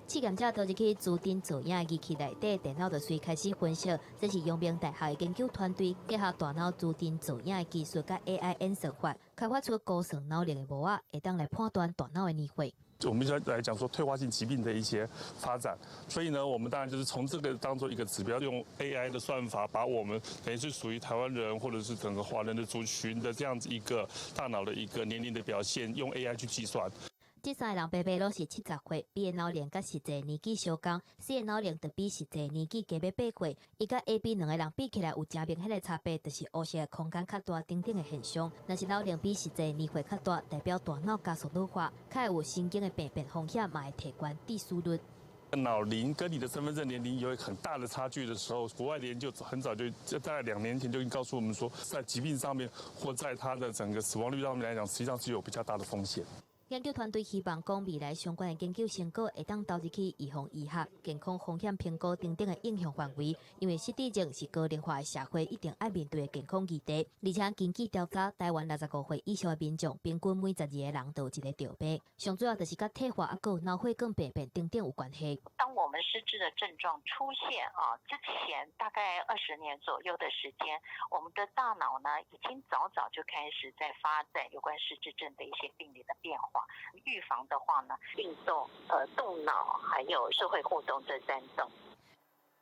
试验者头一起自定造影仪器内底电脑就随开始分析，这是阳明大学的研究团队结合大脑自定造影的技术甲 AI 演算法，开发出高算脑龄的模仔，会当来判断大脑的年岁。我们就来讲说退化性疾病的一些发展，所以呢，我们当然就是从这个当做一个指标，用 AI 的算法，把我们等于是属于台湾人或者是整个华人的族群的这样子一个大脑的一个年龄的表现，用 AI 去计算。这三个人白白都是70岁，比的脑龄甲实际年纪相共，C的脑龄就比实际年纪加要8岁。伊甲 A、B 两个人比起来有真明显的差别，就是黑色的空间较大等等的现象。若是脑龄比实际年岁较大，代表大脑加速老化，较有神经的病变风险，嘛会提高致死率。脑龄跟你的身份证年龄有很大的差距的时候，国外的研究很早就大概2年前就已经告诉我们说，在疾病上面或在它的整个死亡率上面来讲，实际上是有比较大的风险。研究团队希望讲未来相关的研究成果会当投入去预防医学、健康风险评估等等的应用范围，因为失智症是高龄化的社会一定爱面对的健康议题。而且根据调查，台湾65岁以上的民众，平均每12个人都有一个着病，上主要就是甲退化还有脑血管病变等等有关系。当我们失智的症状出现之前大概20年左右的时间，我们的大脑呢已经早就开始在发展有关失智症的一些病理的变化。预防的话呢，运动、动脑还有社会互动这3种。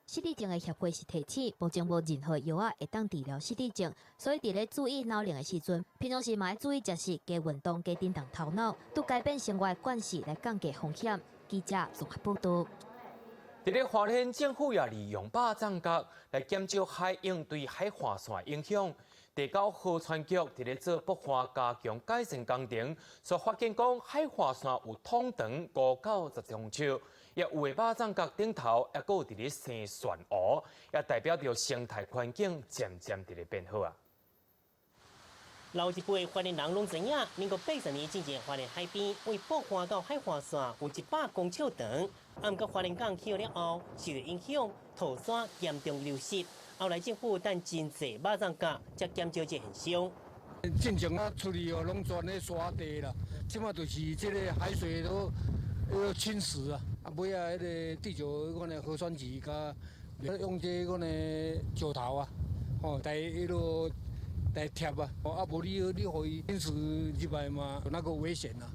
失智症的协会是提醒，目前无任何药啊会当治疗失智症，所以伫咧注意脑龄的时阵，平常时嘛要注意食食、加运动、加振动头脑，都改变生活的惯势来降低风险。记者综合报道。伫咧花莲政府也利用霸占角来减少海洋对海划线影响。地高河川局伫咧做北花加强改善工程，所发现讲海划线有通长5到10公尺，也有的巴掌角顶头也有伫咧生漩涡，也代表着生态环境渐渐伫咧变好啊。老一辈花莲人拢知影，民国80年之前，花莲海边为北花到海划线有100公尺长，毋过花莲港起了后，受到影响，土山严重流失。后来政府等真济马掌角，才减少这现象。正常啊，处理哦，拢全咧沙地啦，即马就是这个海水都侵蚀啊，尾啊，迄个地球迄个河川局甲用这个石头啊，来迄落来贴啊，无你互伊侵蚀入来嘛，那个危险啊。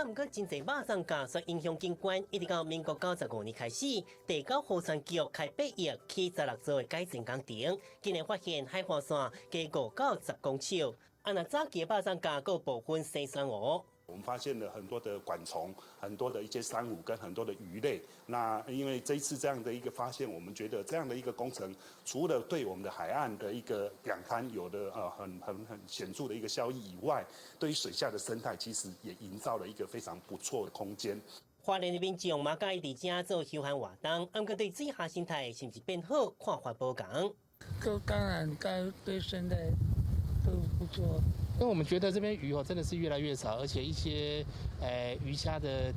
毋过真济马掌角所影响景观，一直到民国95年开始，地高河川局开8亿起16座的改善工程，竟然发现海划线加5到10公尺，那早期的马掌角有部分生漩涡。我们发现了很多的管虫，很多的一些珊瑚跟很多的鱼类。那因为这一次这样的一个发现，我们觉得这样的一个工程，除了对我们的海岸的一个两滩有的很显著的一个效益以外，对于水下的生态其实也营造了一个非常不错的空间。花莲的民众嘛，介意伫遮做休闲活动，毋过对水下生态是毋是变好，看法不同。当然，对生态都不错。因为我们觉得这边鱼真的是越来越少，而且一些鱼虾的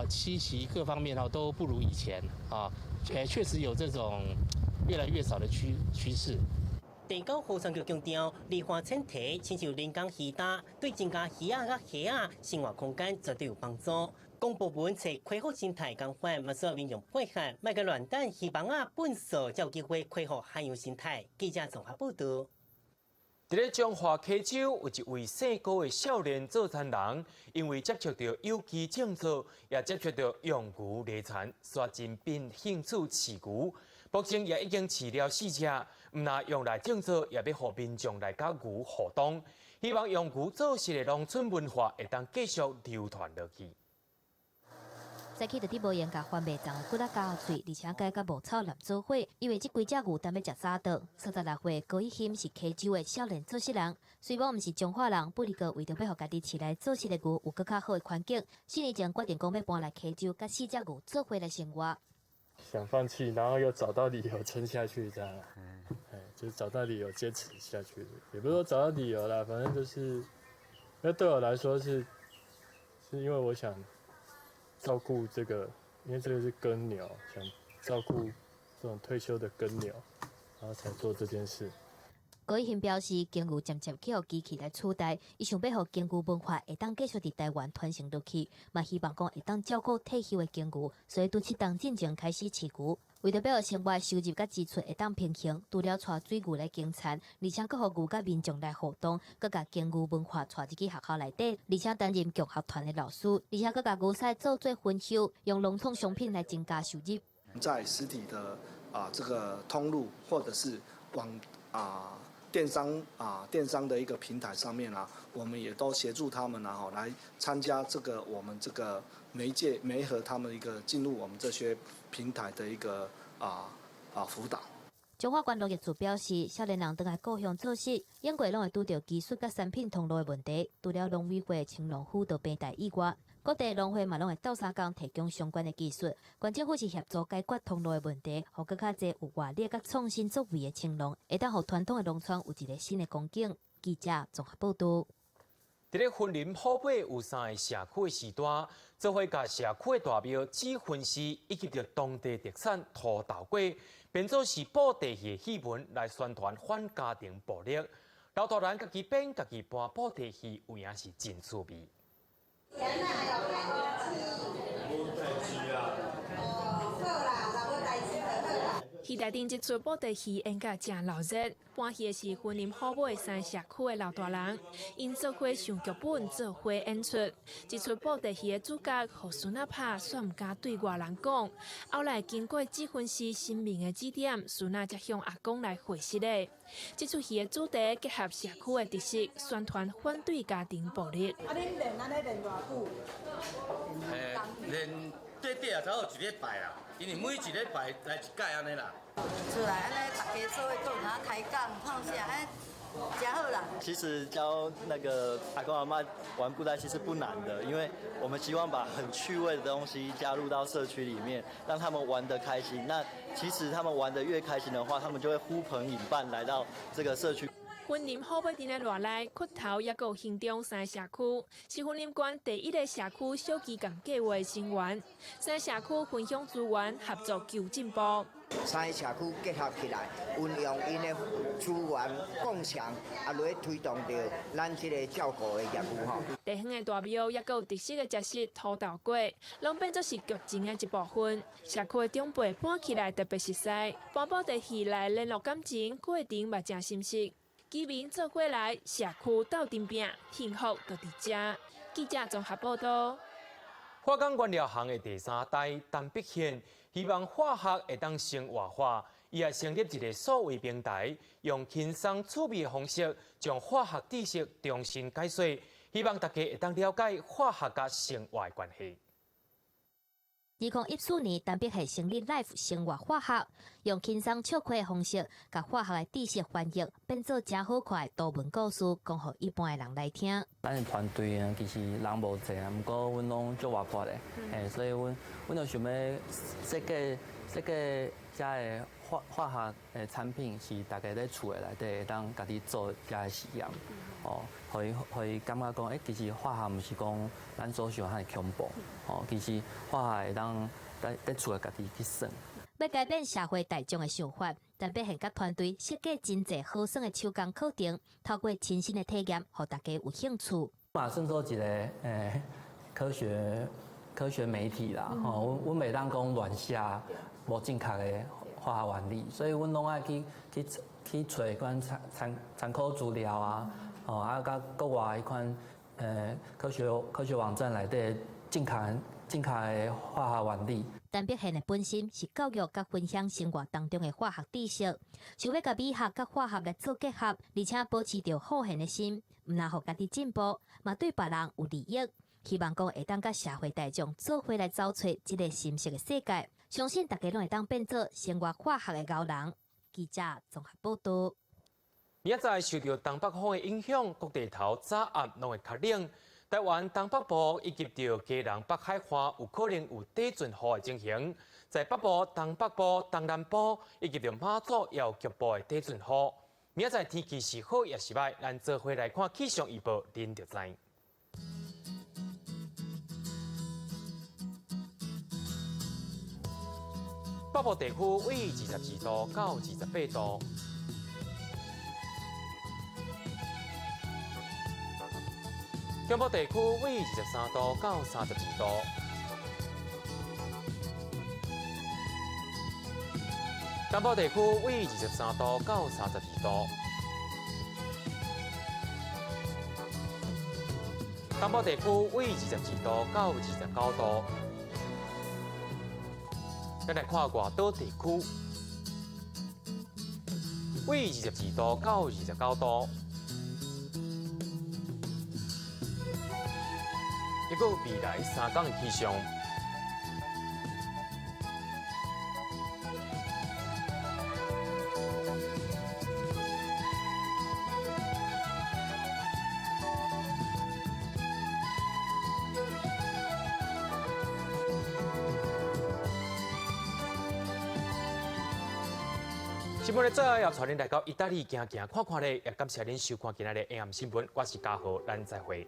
栖息各方面都不如以前啊，确实有这种越来越少的趋势。地高河川局强调，离岸浅堤亲像人工鱼搭，对增加鱼仔甲虾仔生活空间绝对有帮助。公部门找恢复生态工法，嘛需要民众配合，莫个乱等鱼网啊本数才有机会恢复海洋生态。记者综合报道。伫咧彰化溪州有一位姓高的少年做田人，因为接触到有机种植，也接触到用牛犁田，刷真变兴趣饲牛。目前也已经饲了4只，毋但用来种植，也要互民众来甲牛互动，希望用牛做事的农村文化会当继续流传落去。早起就伫无严甲番麦长骨力加水，而且加无草蓝做伙，因为即几只牛踮要食沙稻。36岁高一兴是溪州的少年做事人，虽无毋是彰化人，不过为着要互家己饲来做事的牛有更较好的环境，4年前决定讲要搬来溪州，甲4只牛做伙来生活。想放弃，然后又找到理由撑下去，这样，就是找到理由坚持下去，也不是说找到理由啦，反正就是，那对我来说是因为我想照顾这个因为这个是耕牛，想照顾这种退休的耕牛，然后才做这件事。高一兴表示，鲸鱼渐渐去互机器来取代，伊想要互鲸鱼文化会当继续伫台湾传承落去，嘛希望讲会当照顾退休的鲸鱼，所以拄7档进前开始饲鱼。为着要生活收入甲支出会当平衡，除了带水牛来竞产，而且阁互牛甲民众来互动，阁甲鲸鱼文化带入去学校内底，而且担任共学团的老师，而且阁甲牛屎做做分销，用农创商品来增加收入。在实体的这个通路，或者是网电商的一个平台上面我们也都协助他们来参加这个我们这个媒合他们一个进入我们这些平台的一个辅导。中华关农业处表示，少年人倒来故乡做事，永过拢会拄到技术甲产品通路的问题。除了农委会、青农辅导平台以外，各地农会嘛拢会斗相共提供相关的技术。县政府是协助解决通路的问题，互更较侪有活力甲创新作为的青农，会当互传统的农村有一个新的光景。记者综合报道。伫咧森林后尾有3个社区的时段，做伙甲社区的代表指分析以及着当地特产土豆粿，变做是布地戏的戏文来宣传反家庭暴力。老大人家己编家己搬布地戏，有影是真趣味。戏台顶一出布袋戏演甲真闹热，搬戏的是森林好尾3社区的老大人，因做伙上剧本，做伙演出。这出布袋戏的主角，互孙仔拍煞毋敢对外人讲，后来经过指分析生命的指点，孙仔才向阿公来回息的。这出戏的主题结合社区的特色，宣传反对家庭暴力。恁练安尼练偌久？练短啊，才有1礼拜啦。因为每1礼拜来1届安尼啦。出来安尼大家做伙讲，然后开讲、创啥，安真好啦。其实教那个阿公阿嬷玩布袋戏是不难的，因为我们希望把很趣味的东西加入到社区里面，让他们玩得开心。那其实他们玩得越开心的话，他们就会呼朋引伴来到这个社区。森林好尾镇的外内，骨头也有行中3社区，是森林县第1个社区小基共计划的成员。3社区分享资源，合作求进步。 3个社区结合起来，运用因的资源共享，来推动着咱这个照顾的业务吼。地方的大庙也有特色的食食土豆粿，拢变作是剧情的一部分。社区的长辈搬起来特别熟悉，搬布袋戏来联络感情，过程嘛真深熟。居民做伙来，社区斗阵拼，幸福就伫遮。记者综合报道。化工原料行的第3代陈碧宪，希望化学会当生活化，伊也成立一个数位平台，用轻松趣味的方式，将化学知识重新解说，希望大家会当了解化学甲生活的关系。 2014年，陈碧宪成立 Life 生活化学，用轻松笑快的方式，把化学的知识翻译变做真好看的图文故事，讲互一般的人来听。咱的团队呢，其实人无济啊，不过阮拢足活泼的，所以阮就想要设计遮的化学的产品是大家在厝的内底会当家己做遮的实验，互伊感觉讲，其实化学毋是讲咱所想遐恐怖，其实化学会当在厝家己去算。要改变社会大众的想法，陈碧宪甲团队设计真侪好耍的手工课程，透过亲身的体验，互大家有兴趣。嘛，算做一个科学媒体啦，阮袂当讲乱写无正确的化学原理，所以阮拢爱去找款参考资料啊，甲国外迄款科学网站内底正确的化学原理。陈碧宪的本心是教育甲分享生活当中的化学知识，想要甲美学甲化学来做结合，而且保持着好闲的心，毋但互家己进步，嘛对别人有利益。希望讲会当甲社会大众做伙来找出一个新式的世界，相信大家拢会当变做生活化学的高人。记者综合报道。明仔载受到东北风的影响，各地头早暗拢会较冷。台湾东北部以及着基隆北海岸有可能有地震雨的情形，在北部、东北部、东南部以及着马祖也有局部的地震雨。明仔载天气是好也是歹，咱做伙来看气象预报，您就知。北部地区为22度到28度。中部地区为23度到32度。南部地区为23度到32度。东部地区为22度到29度。咱来看外岛地区，为22度到29度。一个未来3天的气象。新闻的最后要带您来到意大利行行看看咧，也感谢您收看今日的 AM 新闻，我是嘉豪，咱再会。